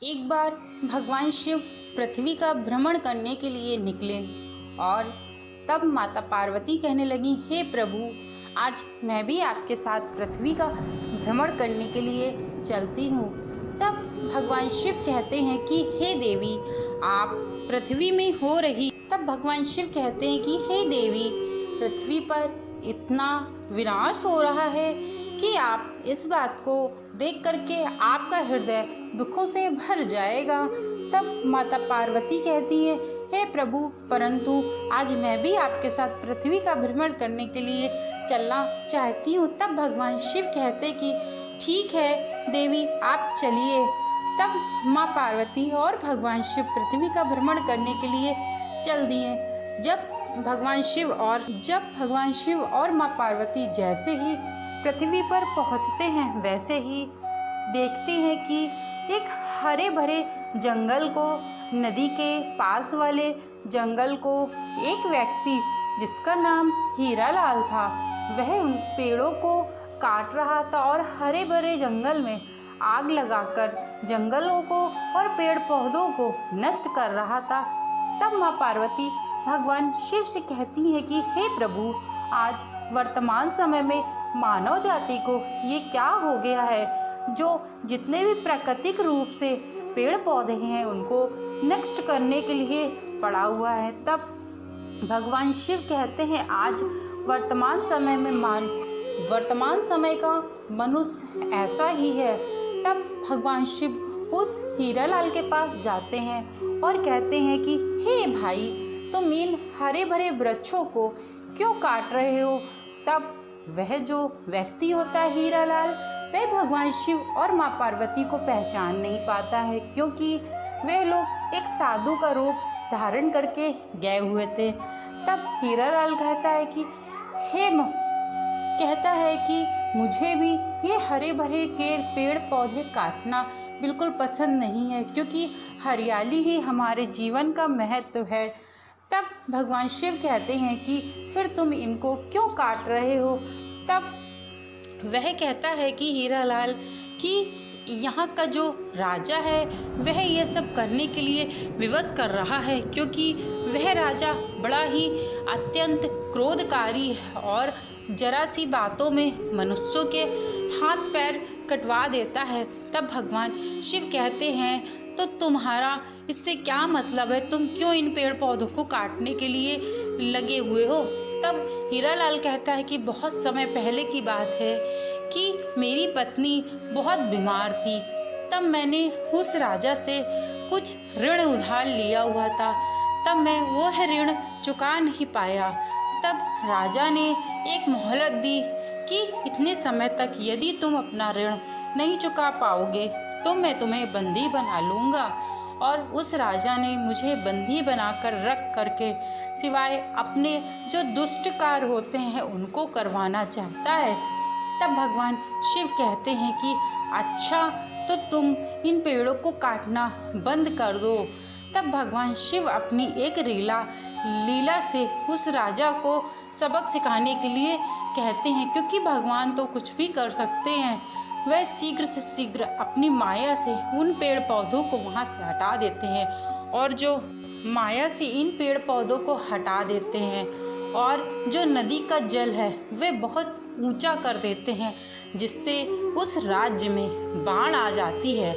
एक बार भगवान शिव पृथ्वी का भ्रमण करने के लिए निकले और तब माता पार्वती कहने लगी, हे प्रभु, आज मैं भी आपके साथ पृथ्वी का भ्रमण करने के लिए चलती हूँ। तब भगवान शिव कहते हैं कि हे देवी, आप पृथ्वी में हो रही तब भगवान शिव कहते हैं कि हे देवी, पृथ्वी पर इतना विनाश हो रहा है कि आप इस बात को देख करके आपका हृदय दुखों से भर जाएगा। तब माता पार्वती कहती है, हे प्रभु, परंतु आज मैं भी आपके साथ पृथ्वी का भ्रमण करने के लिए चलना चाहती हूँ। तब भगवान शिव कहते कि ठीक है देवी, आप चलिए। तब माँ पार्वती और भगवान शिव पृथ्वी का भ्रमण करने के लिए चल दिए। जब भगवान शिव और माँ पार्वती जैसे ही पृथ्वी पर पहुंचते हैं, वैसे ही देखते हैं कि एक हरे भरे जंगल को, नदी के पास वाले जंगल को एक व्यक्ति जिसका नाम हीरालाल था, वह उन पेड़ों को काट रहा था और हरे भरे जंगल में आग लगाकर जंगलों को और पेड़ पौधों को नष्ट कर रहा था। तब माँ पार्वती भगवान शिव से कहती है कि हे प्रभु, आज वर्तमान समय में मानव जाति को ये क्या हो गया है, जो जितने भी प्राकृतिक रूप से पेड़ पौधे हैं उनको नष्ट करने के लिए पड़ा हुआ है। तब भगवान शिव कहते हैं, आज वर्तमान समय का मनुष्य ऐसा ही है। तब भगवान शिव उस हीरालाल के पास जाते हैं और कहते हैं कि हे भाई, तुम इन हरे भरे वृक्षों को क्यों काट रहे हो। तब वह जो व्यक्ति होता है हीरालाल, वह भगवान शिव और माँ पार्वती को पहचान नहीं पाता है, क्योंकि वह लोग एक साधु का रूप धारण करके गए हुए थे। तब हीरालाल कहता है कि मुझे भी ये हरे भरे के पेड़ पौधे काटना बिल्कुल पसंद नहीं है, क्योंकि हरियाली ही हमारे जीवन का महत्व है। तब भगवान शिव कहते हैं कि फिर तुम इनको क्यों काट रहे हो। तब वह कहता है कि हीरालाल कि यहाँ का जो राजा है वह यह सब करने के लिए विवश कर रहा है, क्योंकि वह राजा बड़ा ही अत्यंत क्रोधकारी है और जरा सी बातों में मनुष्यों के हाथ पैर कटवा देता है। तब भगवान शिव कहते हैं, तो तुम्हारा इससे क्या मतलब है, तुम क्यों इन पेड़ पौधों को काटने के लिए लगे हुए हो। तब हीरालाल कहता है कि बहुत समय पहले की बात है कि मेरी पत्नी बहुत बीमार थी। तब मैंने उस राजा से कुछ ऋण उधार लिया हुआ था, तब मैं वह ऋण चुका नहीं पाया। तब राजा ने एक मोहलत दी कि इतने समय तक यदि तुम अपना ऋण नहीं चुका पाओगे तो मैं तुम्हें बंदी बना लूँगा। और उस राजा ने मुझे बंदी बनाकर रख करके सिवाय अपने जो दुष्ट कार्य होते हैं उनको करवाना चाहता है। तब भगवान शिव कहते हैं कि अच्छा, तो तुम इन पेड़ों को काटना बंद कर दो। तब भगवान शिव अपनी एक लीला से उस राजा को सबक सिखाने के लिए कहते हैं, क्योंकि भगवान तो कुछ भी कर सकते हैं। वह शीघ्र से शीघ्र अपनी माया से उन पेड़ पौधों को वहाँ से हटा देते हैं और जो माया से इन पेड़ पौधों को हटा देते हैं और जो नदी का जल है वह बहुत ऊंचा कर देते हैं, जिससे उस राज्य में बाढ़ आ जाती है।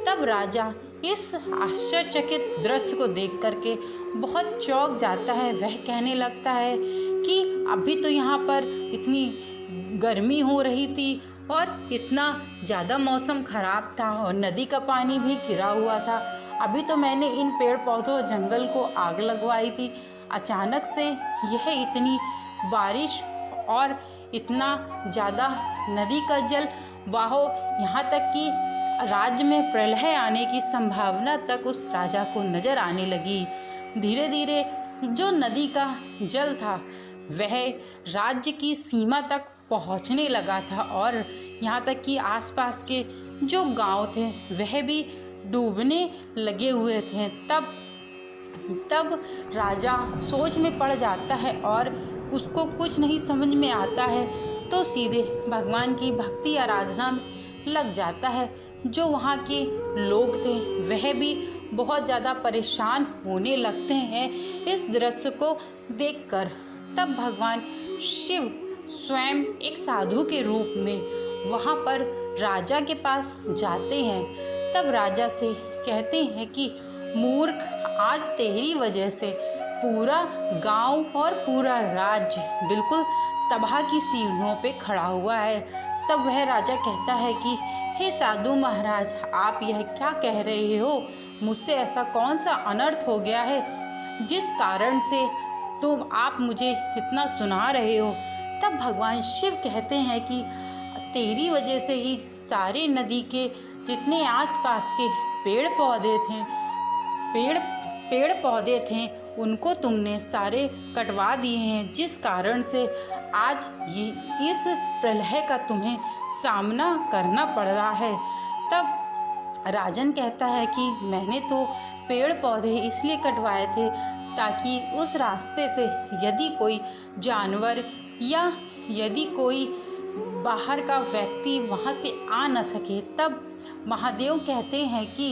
तब राजा इस आश्चर्यचकित दृश्य को देख करके बहुत चौंक जाता है। वह कहने लगता है कि अभी तो यहाँ पर इतनी गर्मी हो रही थी और इतना ज़्यादा मौसम ख़राब था और नदी का पानी भी गिरा हुआ था, अभी तो मैंने इन पेड़ पौधों जंगल को आग लगवाई थी। अचानक से यह इतनी बारिश और इतना ज़्यादा नदी का जल बहाव, यहाँ तक कि राज्य में प्रलय आने की संभावना तक उस राजा को नज़र आने लगी। धीरे धीरे जो नदी का जल था वह राज्य की सीमा तक पहुंचने लगा था और यहाँ तक कि आसपास के जो गांव थे वह भी डूबने लगे हुए थे। तब राजा सोच में पड़ जाता है और उसको कुछ नहीं समझ में आता है, तो सीधे भगवान की भक्ति आराधना में लग जाता है। जो वहाँ के लोग थे वह भी बहुत ज़्यादा परेशान होने लगते हैं इस दृश्य को देखकर। तब भगवान शिव स्वयं एक साधु के रूप में वहाँ पर राजा के पास जाते हैं। तब राजा से कहते हैं कि मूर्ख, आज तेरी वजह से पूरा गांव और पूरा राज्य बिल्कुल तबाह की सीढ़ियों पे खड़ा हुआ है। तब वह राजा कहता है कि हे साधु महाराज, आप यह क्या कह रहे हो? मुझसे ऐसा कौन सा अनर्थ हो गया है जिस कारण से आप मुझे इतना सुना रहे हो? तब भगवान शिव कहते हैं कि तेरी वजह से ही सारे नदी के जितने आसपास के पेड़ पौधे थे उनको तुमने सारे कटवा दिए हैं, जिस कारण से आज ये इस प्रलय का तुम्हें सामना करना पड़ रहा है। तब राजन कहता है कि मैंने तो पेड़ पौधे इसलिए कटवाए थे ताकि उस रास्ते से यदि कोई जानवर या यदि कोई बाहर का व्यक्ति वहाँ से आ न सके। तब महादेव कहते हैं कि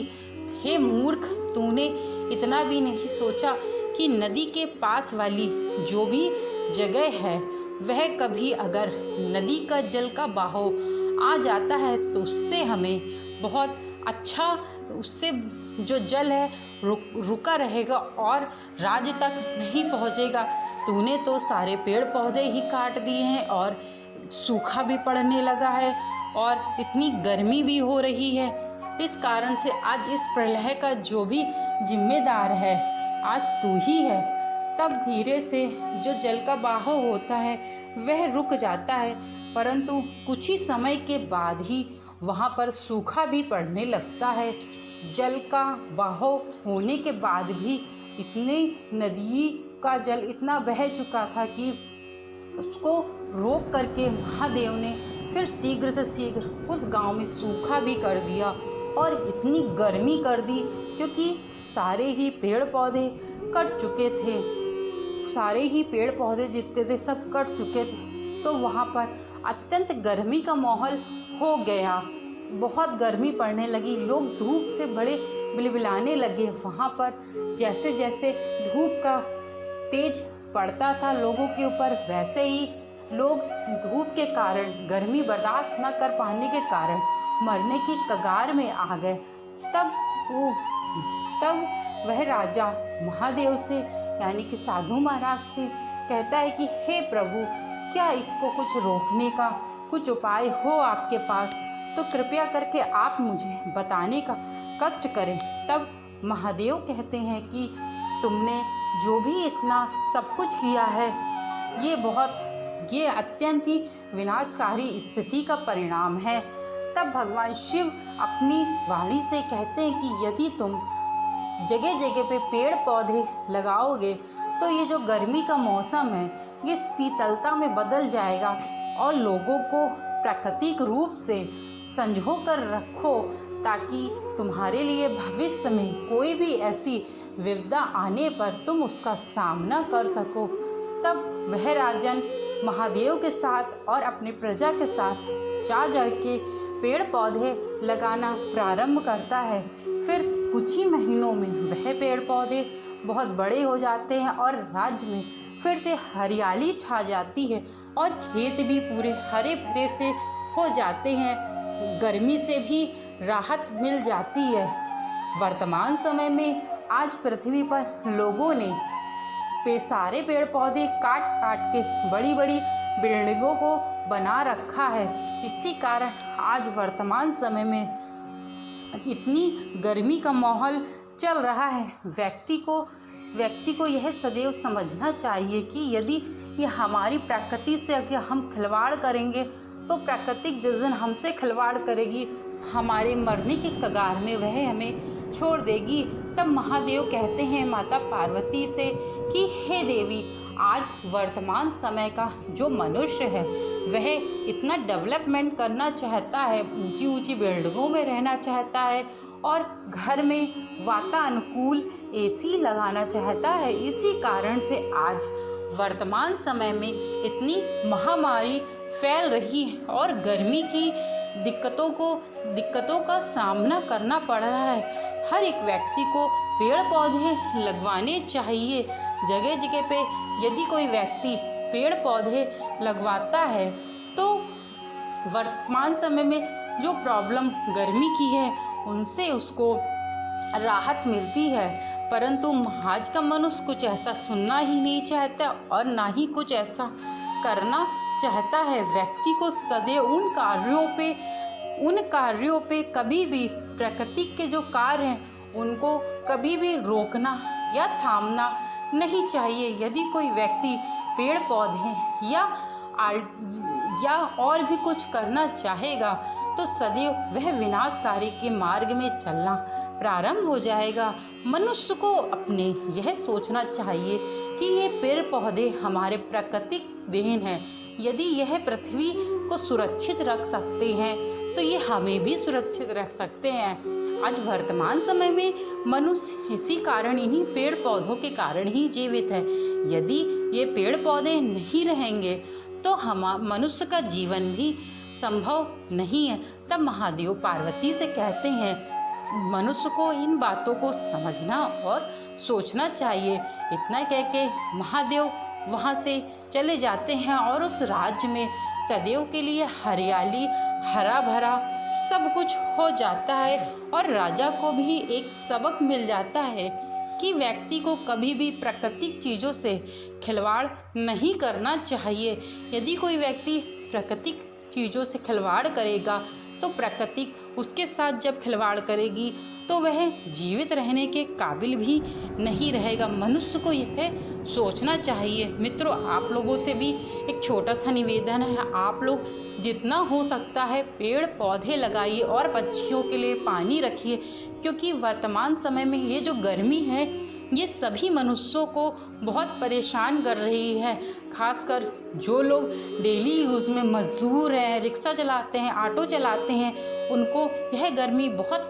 हे मूर्ख, तूने इतना भी नहीं सोचा कि नदी के पास वाली जो भी जगह है वह कभी अगर नदी का जल का बहाव आ जाता है तो उससे हमें बहुत अच्छा, उससे जो जल है रुका रहेगा और राज्य तक नहीं पहुंचेगा। तूने तो सारे पेड़ पौधे ही काट दिए हैं और सूखा भी पड़ने लगा है और इतनी गर्मी भी हो रही है। इस कारण से आज इस प्रलय का जो भी जिम्मेदार है आज तू ही है। तब धीरे से जो जल का बहाव होता है वह रुक जाता है, परंतु कुछ ही समय के बाद ही वहाँ पर सूखा भी पड़ने लगता है। जल का बहाव होने के बाद भी इतनी नदी का जल इतना बह चुका था कि उसको रोक करके महादेव ने फिर शीघ्र से शीघ्र उस गांव में सूखा भी कर दिया और इतनी गर्मी कर दी क्योंकि सारे ही पेड़ पौधे कट चुके थे। सारे ही पेड़ पौधे जितने थे सब कट चुके थे, तो वहाँ पर अत्यंत गर्मी का माहौल हो गया। बहुत गर्मी पड़ने लगी, लोग धूप से बड़े बिलबिलाने लगे। वहाँ पर जैसे जैसे धूप का तेज पड़ता था लोगों के ऊपर, वैसे ही लोग धूप के कारण, गर्मी बर्दाश्त न कर पाने के कारण मरने की कगार में आ गए। तब वह राजा महादेव से यानी कि साधु महाराज से कहता है कि हे प्रभु, क्या इसको कुछ रोकने का कुछ उपाय हो आपके पास, तो कृपया करके आप मुझे बताने का कष्ट करें। तब महादेव कहते हैं कि तुमने जो भी इतना सब कुछ किया है ये अत्यंत ही विनाशकारी स्थिति का परिणाम है। तब भगवान शिव अपनी वाणी से कहते हैं कि यदि तुम जगह जगह पे पेड़ पौधे लगाओगे तो ये जो गर्मी का मौसम है ये शीतलता में बदल जाएगा और लोगों को प्राकृतिक रूप से संजो कर रखो ताकि तुम्हारे लिए भविष्य में कोई भी ऐसी विपदा आने पर तुम उसका सामना कर सको। तब वह राजन महादेव के साथ और अपनी प्रजा के साथ जा के पेड़ पौधे लगाना प्रारंभ करता है। फिर कुछ ही महीनों में वह पेड़ पौधे बहुत बड़े हो जाते हैं और राज्य में फिर से हरियाली छा जाती है और खेत भी पूरे हरे भरे से हो जाते हैं। गर्मी से भी राहत मिल जाती है। वर्तमान समय में आज पृथ्वी पर लोगों ने सारे पेड़ पौधे काट काट के बड़ी बड़ी बिल्डिंगों को बना रखा है। इसी कारण आज वर्तमान समय में इतनी गर्मी का माहौल चल रहा है। व्यक्ति को यह सदैव समझना चाहिए कि यदि ये हमारी प्रकृति से अगर हम खिलवाड़ करेंगे तो प्रकृतिक जिस दिन हमसे खिलवाड़ करेगी, हमारे मरने की कगार में वह हमें छोड़ देगी। तब महादेव कहते हैं माता पार्वती से कि हे देवी, आज वर्तमान समय का जो मनुष्य है वह इतना डेवलपमेंट करना चाहता है, ऊंची ऊंची बिल्डिंगों में रहना चाहता है और घर में वातानुकूल एसी लगाना चाहता है। इसी कारण से आज वर्तमान समय में इतनी महामारी फैल रही है और गर्मी की दिक्कतों का सामना करना पड़ रहा है। हर एक व्यक्ति को पेड़ पौधे लगवाने चाहिए। जगह जगह पे यदि कोई व्यक्ति पेड़ पौधे लगवाता है तो वर्तमान समय में जो प्रॉब्लम गर्मी की है उनसे उसको राहत मिलती है। परंतु आज का मनुष्य कुछ ऐसा सुनना ही नहीं चाहता और ना ही कुछ ऐसा करना चाहता है। व्यक्ति को सदैव उन कार्यों पे कभी भी प्रकृति के जो कार्य हैं उनको कभी भी रोकना या थामना नहीं चाहिए। यदि कोई व्यक्ति पेड़ पौधे या और भी कुछ करना चाहेगा तो सदैव वह विनाशकारी के मार्ग में चलना प्रारंभ हो जाएगा। मनुष्य को अपने यह सोचना चाहिए कि ये पेड़ पौधे हमारे प्राकृतिक देन हैं। यदि यह पृथ्वी को सुरक्षित रख सकते हैं तो ये हमें भी सुरक्षित रख सकते हैं। आज वर्तमान समय में मनुष्य इसी कारण, इन्हीं पेड़ पौधों के कारण ही जीवित है। यदि ये पेड़ पौधे नहीं रहेंगे तो मनुष्य का जीवन भी संभव नहीं है। तब महादेव पार्वती से कहते हैं मनुष्य को इन बातों को समझना और सोचना चाहिए। इतना कह के महादेव वहाँ से चले जाते हैं और उस राज्य में सदैव के लिए हरियाली, हरा भरा सब कुछ हो जाता है। और राजा को भी एक सबक मिल जाता है कि व्यक्ति को कभी भी प्राकृतिक चीज़ों से खिलवाड़ नहीं करना चाहिए। यदि कोई व्यक्ति प्राकृतिक चीज़ों से खिलवाड़ करेगा तो प्रकृति उसके साथ जब खिलवाड़ करेगी तो वह जीवित रहने के काबिल भी नहीं रहेगा। मनुष्य को यह सोचना चाहिए। मित्रों, आप लोगों से भी एक छोटा सा निवेदन है, आप लोग जितना हो सकता है पेड़ पौधे लगाइए और पक्षियों के लिए पानी रखिए, क्योंकि वर्तमान समय में ये जो गर्मी है ये सभी मनुष्यों को बहुत परेशान कर रही है। खासकर जो लोग डेली यूज़ में मजदूर हैं, रिक्शा चलाते हैं, ऑटो चलाते हैं, उनको यह गर्मी बहुत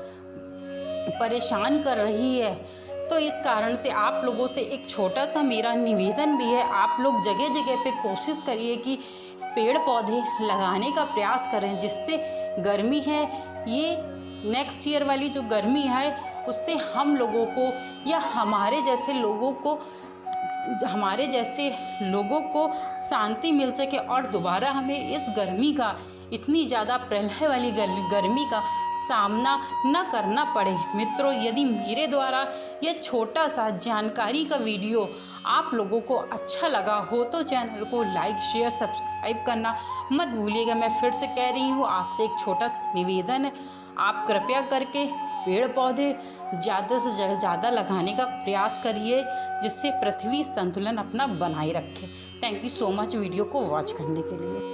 परेशान कर रही है। तो इस कारण से आप लोगों से एक छोटा सा मेरा निवेदन भी है, आप लोग जगह जगह पे कोशिश करिए कि पेड़ पौधे लगाने का प्रयास करें, जिससे गर्मी है ये नेक्स्ट ईयर वाली जो गर्मी है उससे हम लोगों को या हमारे जैसे लोगों को शांति मिल सके और दोबारा हमें इस गर्मी का, इतनी ज़्यादा प्रलय वाली गर्मी का सामना न करना पड़े। मित्रों, यदि मेरे द्वारा यह छोटा सा जानकारी का वीडियो आप लोगों को अच्छा लगा हो तो चैनल को लाइक, शेयर, सब्सक्राइब करना मत भूलिएगा। मैं फिर से कह रही हूँ, आपसे एक छोटा सा निवेदन है, आप कृपया करके पेड़ पौधे ज़्यादा से ज़्यादा लगाने का प्रयास करिए, जिससे पृथ्वी संतुलन अपना बनाए रखे। Thank you so much video को वॉच करने के लिए।